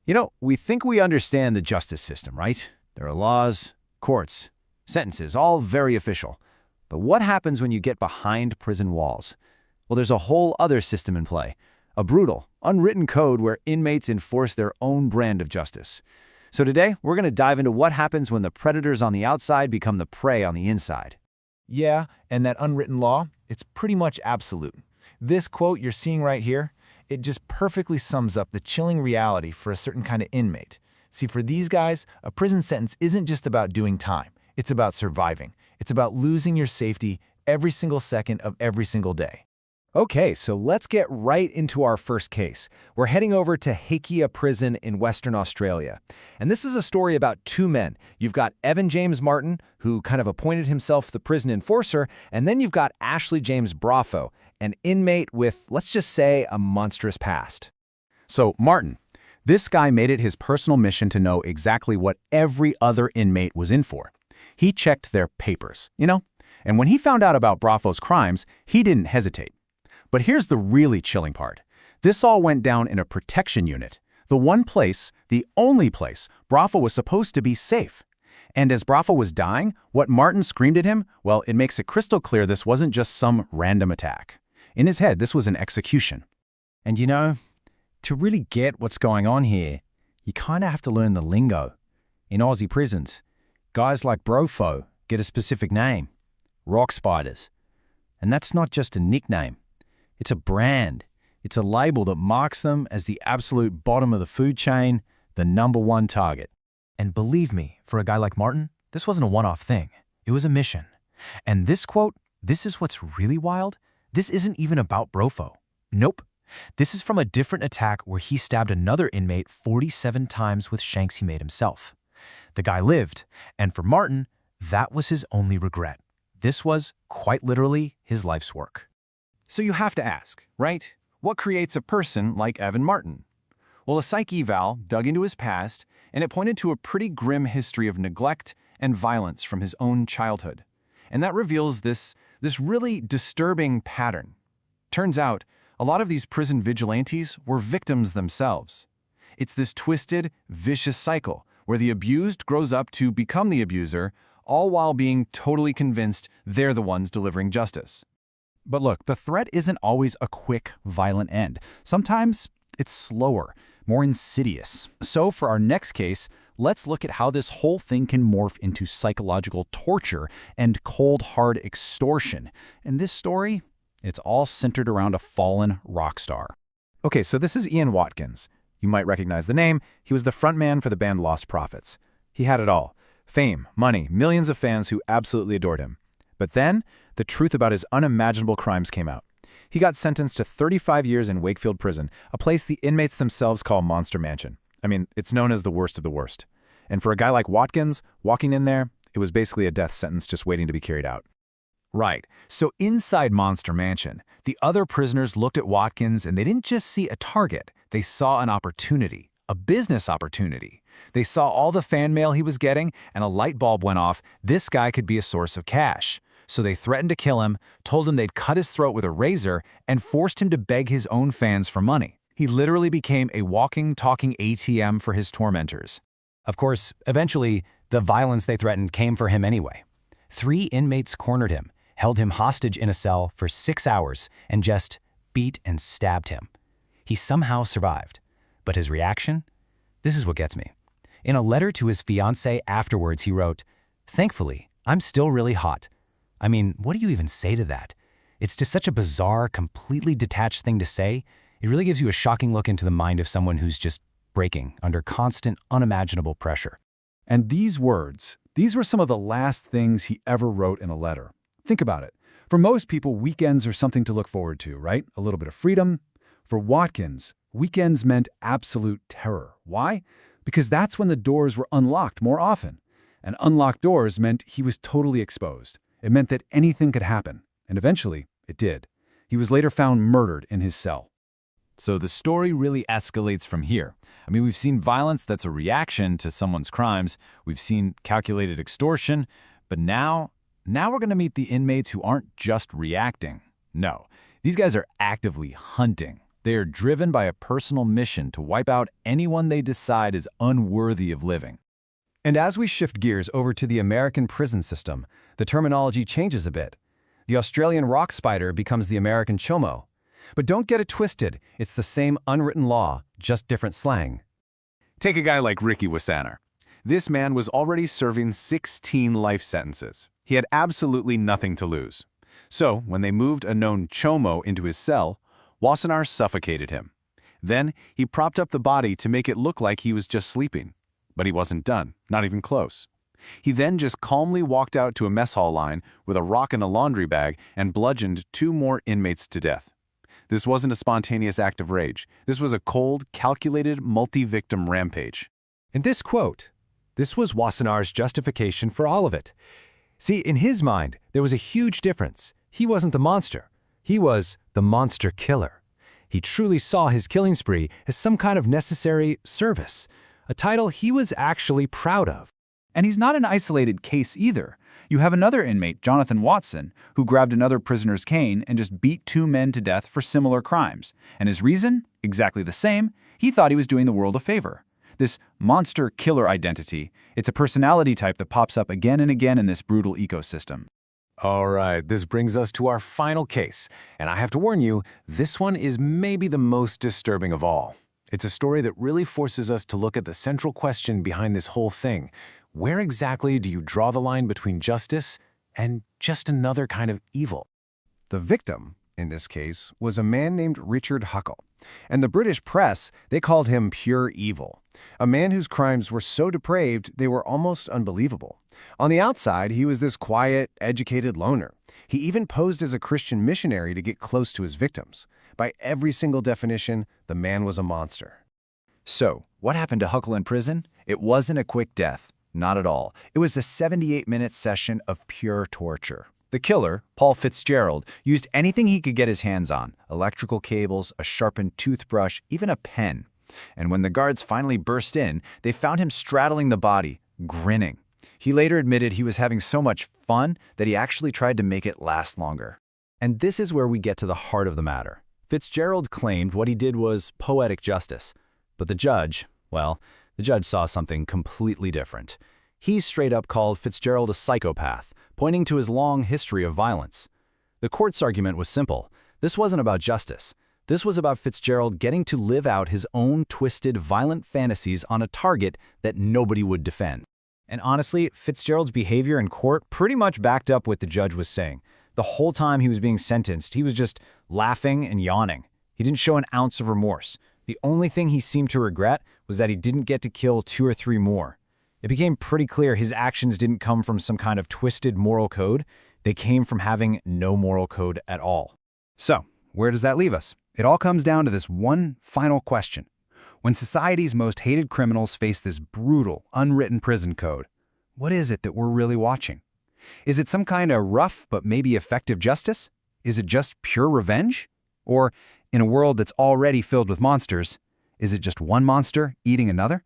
We think we understand the justice system, right? There are laws, courts, sentences, all very official. But what happens when you get behind prison walls? Well, there's a whole other system in play. A brutal, unwritten code where inmates enforce their own brand of justice. So today, we're going to dive into what happens when the predators on the outside become the prey on the inside. Yeah, and that unwritten law, it's pretty much absolute. This quote you're seeing right here, it just perfectly sums up the chilling reality for a certain kind of inmate. See, for these guys, a prison sentence isn't just about doing time. It's about surviving. It's about losing your safety every single second of every single day. Okay, so let's get right into our first case. We're heading over to Hakea Prison in Western Australia. And this is a story about two men. You've got Evan James Martin, who kind of appointed himself the prison enforcer, and then you've got Ashley James Brafo, an inmate with, let's just say, a monstrous past. So, Martin, this guy made it his personal mission to know exactly what every other inmate was in for. He checked their papers, And when he found out about Brafo's crimes, he didn't hesitate. But here's the really chilling part. This all went down in a protection unit. The one place, the only place, Brafo was supposed to be safe. And as Brafo was dying, what Martin screamed at him, well, it makes it crystal clear this wasn't just some random attack. In his head, this was an execution. And to really get what's going on here, you kind of have to learn the lingo. In Aussie prisons, guys like Brofo get a specific name, rock spiders. And that's not just a nickname. It's a brand. It's a label that marks them as the absolute bottom of the food chain, the #1 target. And believe me, for a guy like Martin, this wasn't a one-off thing. It was a mission. And this quote, this is what's really wild. This isn't even about Brofo. Nope. This is from a different attack where he stabbed another inmate 47 times with shanks he made himself. The guy lived, and for Martin, that was his only regret. This was, quite literally, his life's work. So you have to ask, right? What creates a person like Evan Martin? Well, a psych eval dug into his past, and it pointed to a pretty grim history of neglect and violence from his own childhood. And that reveals this really disturbing pattern. Turns out, a lot of these prison vigilantes were victims themselves. It's this twisted, vicious cycle where the abused grows up to become the abuser, all while being totally convinced they're the ones delivering justice. But look, the threat isn't always a quick, violent end. Sometimes it's slower, more insidious. So for our next case, let's look at how this whole thing can morph into psychological torture and cold, hard extortion. And this story, it's all centered around a fallen rock star. Okay, so this is Ian Watkins. You might recognize the name. He was the frontman for the band Lost Prophets. He had it all. Fame, money, millions of fans who absolutely adored him. But then, the truth about his unimaginable crimes came out. He got sentenced to 35 years in Wakefield prison, a place the inmates themselves call Monster Mansion. I mean, it's known as the worst of the worst. And for a guy like Watkins, walking in there, it was basically a death sentence just waiting to be carried out. Right, so inside Monster Mansion, the other prisoners looked at Watkins and they didn't just see a target, they saw an opportunity, a business opportunity. They saw all the fan mail he was getting and a light bulb went off. This guy could be a source of cash. So they threatened to kill him, told him they'd cut his throat with a razor, and forced him to beg his own fans for money. He literally became a walking, talking ATM for his tormentors. Of course, eventually, the violence they threatened came for him anyway. 3 inmates cornered him, held him hostage in a cell for 6 hours, and just beat and stabbed him. He somehow survived. But his reaction? This is what gets me. In a letter to his fiancée afterwards, he wrote, "Thankfully, I'm still really hot." I mean, what do you even say to that? It's just such a bizarre, completely detached thing to say. It really gives you a shocking look into the mind of someone who's just breaking under constant, unimaginable pressure. And these words, these were some of the last things he ever wrote in a letter. Think about it. For most people, weekends are something to look forward to, right? A little bit of freedom. For Watkins, weekends meant absolute terror. Why? Because that's when the doors were unlocked more often. And unlocked doors meant he was totally exposed. It meant that anything could happen. And eventually, it did. He was later found murdered in his cell. So the story really escalates from here. I mean, we've seen violence that's a reaction to someone's crimes. We've seen calculated extortion. But now we're going to meet the inmates who aren't just reacting. No, these guys are actively hunting. They are driven by a personal mission to wipe out anyone they decide is unworthy of living. And as we shift gears over to the American prison system, the terminology changes a bit. The Australian rock spider becomes the American chomo. But don't get it twisted, it's the same unwritten law, just different slang. Take a guy like Ricky Wassaner. This man was already serving 16 life sentences. He had absolutely nothing to lose. So, when they moved a known chomo into his cell, Wassenaar suffocated him. Then, he propped up the body to make it look like he was just sleeping. But he wasn't done, not even close. He then just calmly walked out to a mess hall line with a rock and a laundry bag and bludgeoned 2 more inmates to death. This wasn't a spontaneous act of rage. This was a cold, calculated, multi-victim rampage. And this quote, this was Wassenaar's justification for all of it. See, in his mind, there was a huge difference. He wasn't the monster. He was the monster killer. He truly saw his killing spree as some kind of necessary service, a title he was actually proud of. And he's not an isolated case either. You have another inmate, Jonathan Watson, who grabbed another prisoner's cane and just beat 2 men to death for similar crimes. And his reason? Exactly the same. He thought he was doing the world a favor. This monster killer identity, it's a personality type that pops up again and again in this brutal ecosystem. All right, this brings us to our final case. And I have to warn you, this one is maybe the most disturbing of all. It's a story that really forces us to look at the central question behind this whole thing. Where exactly do you draw the line between justice and just another kind of evil? The victim, in this case, was a man named Richard Huckle. And the British press, they called him pure evil. A man whose crimes were so depraved, they were almost unbelievable. On the outside, he was this quiet, educated loner. He even posed as a Christian missionary to get close to his victims. By every single definition, the man was a monster. So, what happened to Huckle in prison? It wasn't a quick death. Not at all. It was a 78-minute session of pure torture. The killer, Paul Fitzgerald, used anything he could get his hands on: electrical cables, a sharpened toothbrush, even a pen. And when the guards finally burst in, they found him straddling the body, grinning. He later admitted he was having so much fun that he actually tried to make it last longer. And this is where we get to the heart of the matter. Fitzgerald claimed what he did was poetic justice. But the judge, well, the judge saw something completely different. He straight up called Fitzgerald a psychopath, pointing to his long history of violence. The court's argument was simple. This wasn't about justice. This was about Fitzgerald getting to live out his own twisted, violent fantasies on a target that nobody would defend. And honestly, Fitzgerald's behavior in court pretty much backed up what the judge was saying. The whole time he was being sentenced, he was just laughing and yawning. He didn't show an ounce of remorse. The only thing he seemed to regret was that he didn't get to kill 2 or 3 more. It became pretty clear his actions didn't come from some kind of twisted moral code. They came from having no moral code at all. So, where does that leave us? It all comes down to this one final question. When society's most hated criminals face this brutal, unwritten prison code, what is it that we're really watching? Is it some kind of rough but maybe effective justice? Is it just pure revenge? Or, in a world that's already filled with monsters, is it just one monster eating another?